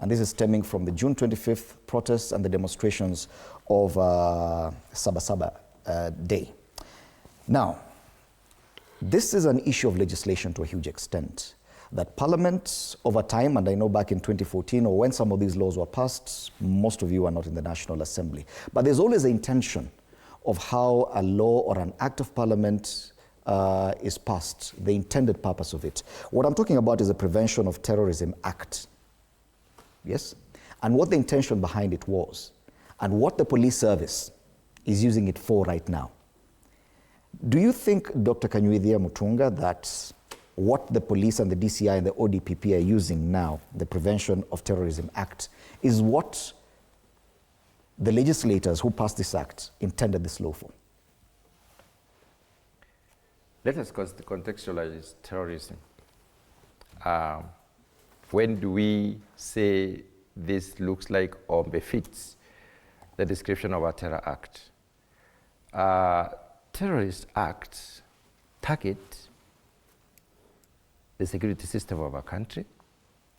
And this is stemming from the June 25th protests and the demonstrations of Sabasaba Day. Now, this is an issue of legislation to a huge extent, that Parliament over time, and I know back in 2014 or when some of these laws were passed, most of you are not in the National Assembly, but there's always the intention of how a law or an act of Parliament is passed, the intended purpose of it. What I'm talking about is the Prevention of Terrorism Act, yes? And what the intention behind it was, and what the police service is using it for right now. Do you think, Dr. Kanyuithia Mutunga, that what the police and the DCI and the ODPP are using now, the Prevention of Terrorism Act, is what the legislators who passed this act intended this law for? Let us contextualize terrorism. When do we say this looks like or befits the description of a terror act? Terrorist acts target the security system of our country.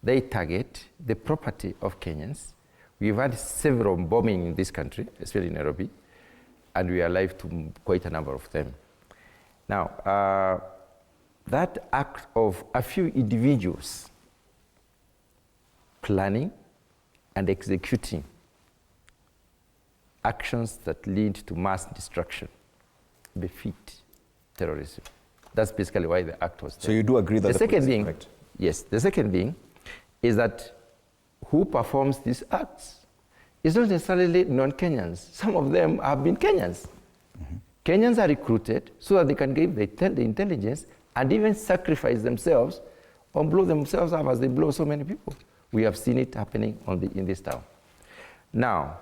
They target the property of Kenyans. We've had several bombings in this country, especially in Nairobi, and we are alive to quite a number of them. Now, that act of a few individuals planning and executing actions that lead to mass destruction befit terrorism. That's basically why the act was there. So you do agree that the second thing, correct? Yes, the second thing is that who performs these acts is not necessarily non-Kenyans. Some of them have been Kenyans. Mm-hmm. Kenyans are recruited so that they can give the intelligence and even sacrifice themselves or blow themselves up as they blow so many people. We have seen it happening in this town. Now,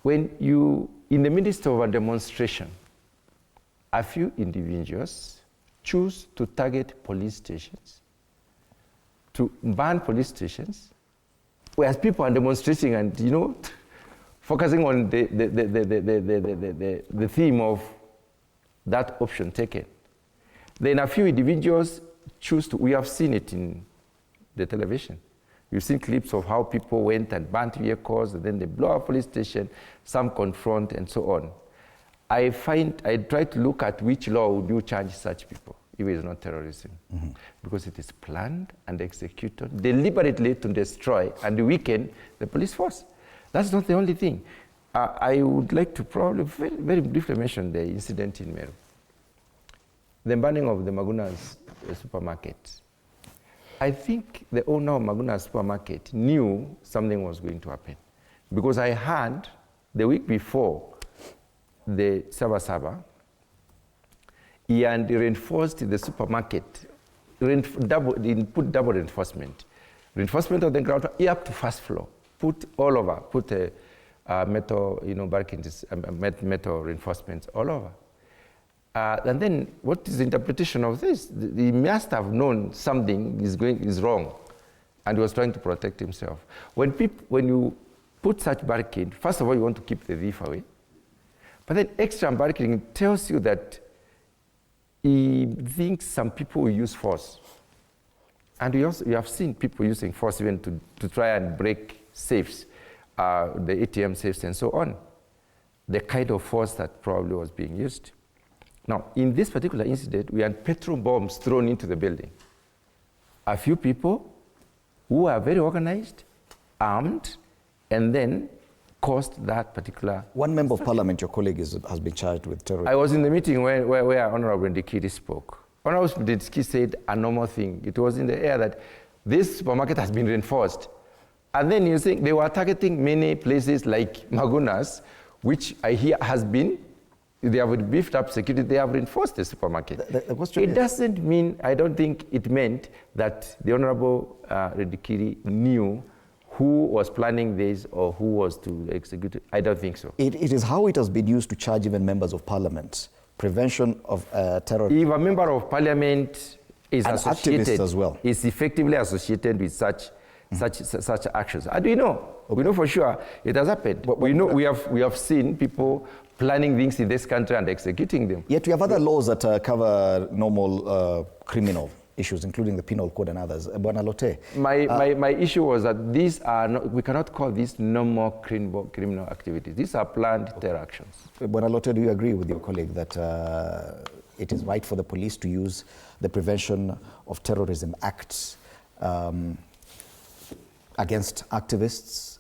when you, in the midst of a demonstration, a few individuals choose to target police stations, to ban police stations, whereas people are demonstrating and, you know, focusing on the theme of that option taken. Then a few individuals choose to, we have seen it in the television. You've seen clips of how people went and burnt vehicles, and then they blow up police station, some confront, and so on. I try to look at which law would you charge such people if it is not terrorism. Mm-hmm. Because it is planned and executed deliberately to destroy and weaken the police force. That's not the only thing. I would like to probably very, very briefly mention the incident in Meru. The burning of the Maguna's supermarket. I think the owner of Maguna's supermarket knew something was going to happen, because I heard the week before the Sabasaba, he had reinforced the supermarket, put double reinforcement. Reinforcement of the ground up to first floor, put all over, put a metal, barricades, metal reinforcements all over. And then, what is the interpretation of this? He must have known something is wrong, and he was trying to protect himself. When you put such barricade, first of all, you want to keep the thief away. But then extra barricading tells you that he thinks some people will use force. And we have seen people using force even to try and break safes, the ATM safes and so on. The kind of force that probably was being used. Now, in this particular incident, we had petrol bombs thrown into the building. A few people who are very organized, armed, and then caused that particular... One member of parliament, your colleague, has been charged with terrorism. I was in the meeting where Honorable Ndikiri spoke. Honorable Ndikiri said a normal thing. It was in the air that this supermarket has been reinforced. And then you think they were targeting many places like Maguna's, which I hear has been, they have beefed up security, they have reinforced the supermarket. It doesn't mean, I don't think it meant that the Honorable Ndikiri knew who was planning this or who was to execute it. I don't think so. It is how it has been used to charge even members of parliament. Prevention of terrorism. If a member of parliament is associated, as well, is effectively associated with such actions. And we know for sure it has happened. But we know we have seen people planning things in this country and executing them. Yet we have other laws that cover normal criminal issues, including the penal code and others. Bwana Lote. My issue was that these are not, we cannot call these normal criminal activities. These are planned terror actions. Bwana Lote, do you agree with your colleague that it is right for the police to use the Prevention of Terrorism Act against activists